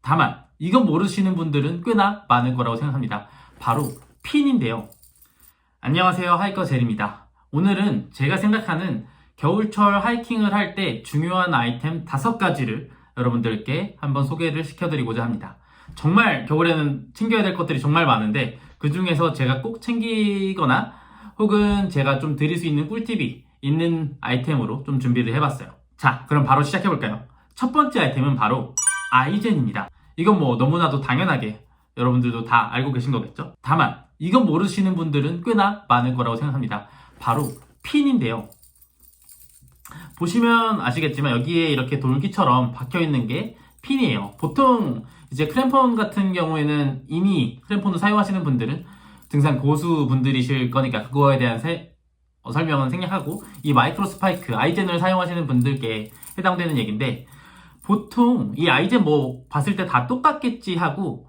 다만 이건 모르시는 분들은 꽤나 많을 거라고 생각합니다. 바로 핀인데요. 안녕하세요, 하이커 젤입니다. 오늘은 제가 생각하는 겨울철 하이킹을 할 때 중요한 아이템 5가지를 여러분들께 한번 소개를 시켜드리고자 합니다. 정말 겨울에는 챙겨야 될 것들이 정말 많은데 그 중에서 제가 꼭 챙기거나 혹은 제가 좀 드릴 수 있는 꿀팁이 있는 아이템으로 좀 준비를 해봤어요. 자, 그럼 바로 시작해볼까요? 첫 번째 아이템은 바로 아이젠입니다. 이건 뭐 너무나도 당연하게 여러분들도 다 알고 계신 거겠죠? 다만 이건 모르시는 분들은 꽤나 많을 거라고 생각합니다. 바로 핀인데요. 보시면 아시겠지만 여기에 이렇게 돌기처럼 박혀있는 게 핀이에요. 보통 이제 크램폰 같은 경우에는 이미 크램폰을 사용하시는 분들은 등산 고수 분들이실 거니까 그거에 대한 설명은 생략하고 이 마이크로 스파이크 아이젠을 사용하시는 분들께 해당되는 얘기인데 보통 이 아이젠 뭐 봤을 때 다 똑같겠지 하고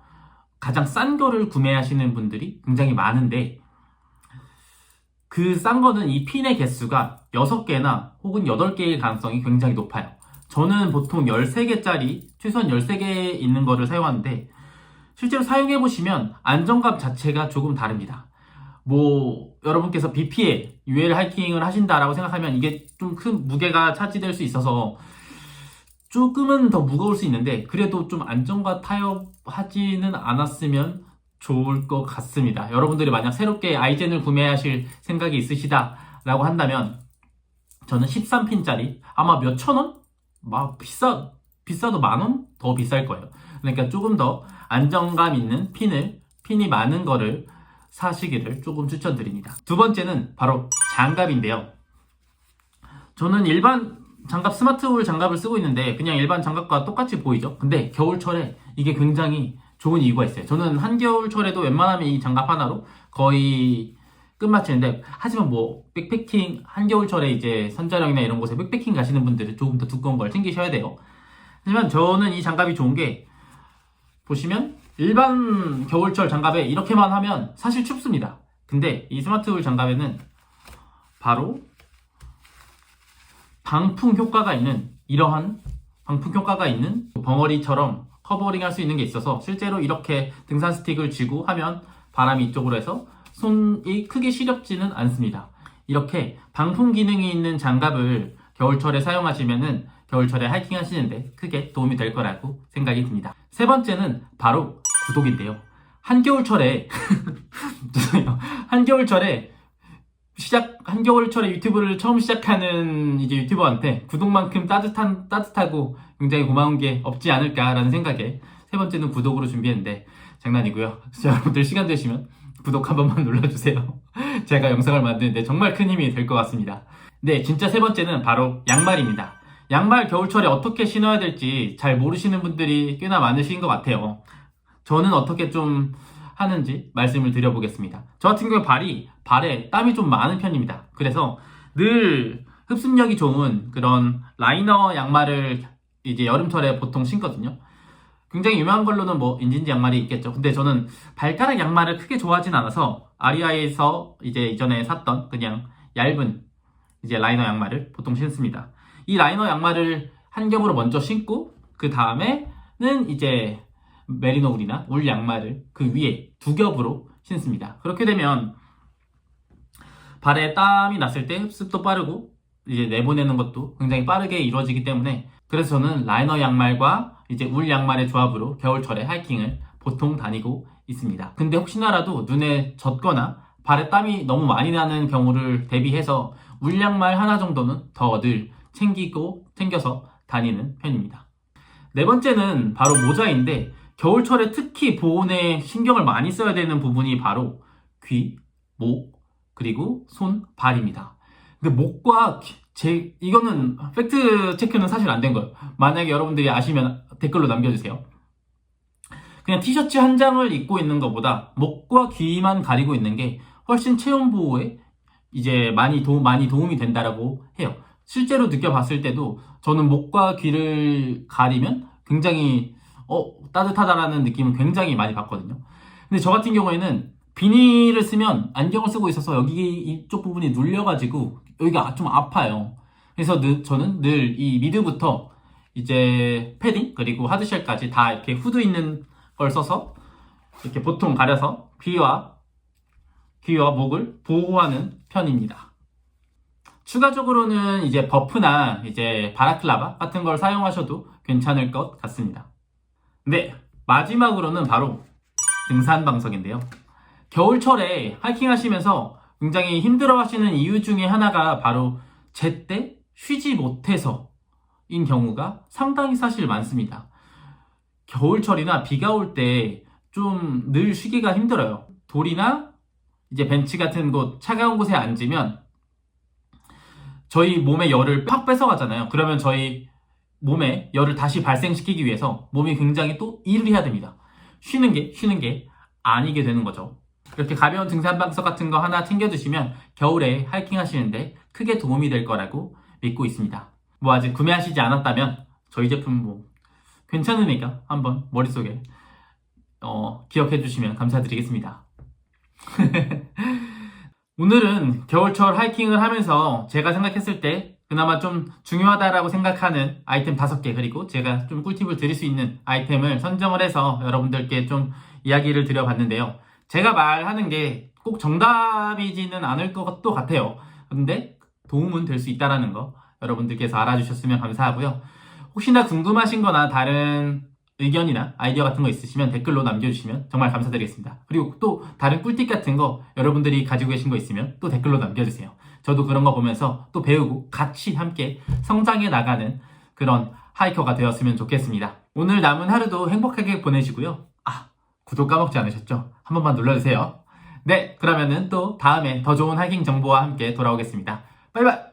가장 싼 거를 구매하시는 분들이 굉장히 많은데 그 싼 거는 이 핀의 개수가 6개나 혹은 8개일 가능성이 굉장히 높아요. 저는 보통 13개짜리 최소한 13개 있는 거를 사용하는데 실제로 사용해보시면 안정감 자체가 조금 다릅니다. 뭐 여러분께서 BP에 UL 하이킹을 하신다라고 생각하면 이게 좀 큰 무게가 차지될 수 있어서 조금은 더 무거울 수 있는데 그래도 좀 안정과 타협하지는 않았으면 좋을 것 같습니다. 여러분들이 만약 새롭게 아이젠을 구매하실 생각이 있으시다라고 한다면 저는 13핀짜리 아마 몇 천 원? 막 비싸도 10,000원? 더 비쌀 거예요. 그러니까 조금 더 안정감 있는 핀이 많은 거를 사시기를 조금 추천드립니다. 두 번째는 바로 장갑인데요. 저는 일반 장갑 스마트홀 장갑을 쓰고 있는데 그냥 일반 장갑과 똑같이 보이죠? 근데 겨울철에 이게 굉장히 좋은 이유가 있어요. 저는 한겨울철에도 웬만하면 이 장갑 하나로 거의 끝마치는데 하지만 뭐 백패킹 한겨울철에 이제 선자령이나 이런 곳에 백패킹 가시는 분들은 조금 더 두꺼운 걸 챙기셔야 돼요. 하지만 저는 이 장갑이 좋은 게 보시면 일반 겨울철 장갑에 이렇게만 하면 사실 춥습니다. 근데 이 스마트홀 장갑에는 바로 방풍 효과가 있는 이러한 방풍 효과가 있는 벙어리처럼 커버링 할 수 있는 게 있어서 실제로 이렇게 등산 스틱을 쥐고 하면 바람이 이쪽으로 해서 손이 크게 시렵지는 않습니다. 이렇게 방풍 기능이 있는 장갑을 겨울철에 사용하시면은 겨울철에 하이킹 하시는데 크게 도움이 될 거라고 생각이 듭니다. 세 번째는 바로 구독인데요. 한겨울철에 죄송해요. 한겨울철에 유튜브를 처음 시작하는 이제 유튜버한테 구독만큼 따뜻하고 굉장히 고마운 게 없지 않을까라는 생각에 세 번째는 구독으로 준비했는데 장난이고요. 여러분들 시간 되시면 구독 한 번만 눌러주세요. 제가 영상을 만드는데 정말 큰 힘이 될 것 같습니다. 네, 진짜 세 번째는 바로 양말입니다. 양말 겨울철에 어떻게 신어야 될지 잘 모르시는 분들이 꽤나 많으신 것 같아요. 저는 어떻게 좀 하는지 말씀을 드려보겠습니다. 저 같은 경우에 발에 땀이 좀 많은 편입니다. 그래서 늘 흡수력이 좋은 그런 라이너 양말을 이제 여름철에 보통 신거든요. 굉장히 유명한 걸로는 뭐 인진지 양말이 있겠죠. 근데 저는 발가락 양말을 크게 좋아하진 않아서 아리아에서 이제 이전에 샀던 그냥 얇은 이제 라이너 양말을 보통 신습니다. 이 라이너 양말을 한 겹으로 먼저 신고 그 다음에는 이제 메리노 울이나 울 양말을 그 위에 2겹으로 신습니다. 그렇게 되면 발에 땀이 났을 때 흡습도 빠르고 이제 내보내는 것도 굉장히 빠르게 이루어지기 때문에 그래서 저는 라이너 양말과 이제 울 양말의 조합으로 겨울철에 하이킹을 보통 다니고 있습니다. 근데 혹시나라도 눈에 젖거나 발에 땀이 너무 많이 나는 경우를 대비해서 울 양말 하나 정도는 더 늘 챙겨서 다니는 편입니다. 네 번째는 바로 모자인데 겨울철에 특히 보온에 신경을 많이 써야 되는 부분이 바로 귀, 목, 그리고 손, 발입니다. 근데 목과 이거는 팩트 체크는 사실 안 된 거예요. 만약에 여러분들이 아시면 댓글로 남겨주세요. 그냥 티셔츠 한 장을 입고 있는 것보다 목과 귀만 가리고 있는 게 훨씬 체온 보호에 이제 많이 도움이 된다라고 해요. 실제로 느껴봤을 때도 저는 목과 귀를 가리면 굉장히 따뜻하다라는 느낌을 굉장히 많이 받거든요. 근데 저 같은 경우에는 비닐을 쓰면 안경을 쓰고 있어서 여기 이쪽 부분이 눌려가지고 여기가 좀 아파요. 그래서 저는 늘 이 미드부터 이제 패딩 그리고 하드쉘까지 다 이렇게 후드 있는 걸 써서 이렇게 보통 가려서 귀와 목을 보호하는 편입니다. 추가적으로는 이제 버프나 이제 바라클라바 같은 걸 사용하셔도 괜찮을 것 같습니다. 네, 마지막으로는 바로 등산 방석인데요. 겨울철에 하이킹 하시면서 굉장히 힘들어 하시는 이유 중에 하나가 바로 제때 쉬지 못해서인 경우가 상당히 사실 많습니다. 겨울철이나 비가 올 때 좀 늘 쉬기가 힘들어요. 돌이나 이제 벤치 같은 곳, 차가운 곳에 앉으면 저희 몸의 열을 팍 뺏어가잖아요. 그러면 저희 몸에 열을 다시 발생시키기 위해서 몸이 굉장히 또 일을 해야 됩니다. 쉬는 게 아니게 되는 거죠. 이렇게 가벼운 등산 방석 같은 거 하나 챙겨두시면 겨울에 하이킹 하시는데 크게 도움이 될 거라고 믿고 있습니다. 뭐 아직 구매하시지 않았다면 저희 제품 뭐 괜찮으니까 한번 머릿속에 기억해 주시면 감사드리겠습니다. 오늘은 겨울철 하이킹을 하면서 제가 생각했을 때 그나마 좀 중요하다라고 생각하는 아이템 5개 그리고 제가 좀 꿀팁을 드릴 수 있는 아이템을 선정을 해서 여러분들께 좀 이야기를 드려봤는데요. 제가 말하는 게 꼭 정답이지는 않을 것도 같아요. 근데 도움은 될 수 있다는 거 여러분들께서 알아주셨으면 감사하고요. 혹시나 궁금하신 거나 다른 의견이나 아이디어 같은 거 있으시면 댓글로 남겨주시면 정말 감사드리겠습니다. 그리고 또 다른 꿀팁 같은 거 여러분들이 가지고 계신 거 있으면 또 댓글로 남겨주세요. 저도 그런 거 보면서 또 배우고 같이 함께 성장해 나가는 그런 하이커가 되었으면 좋겠습니다. 오늘 남은 하루도 행복하게 보내시고요. 구독 까먹지 않으셨죠? 한 번만 눌러주세요. 네, 그러면은 또 다음에 더 좋은 하이킹 정보와 함께 돌아오겠습니다. 바이바이!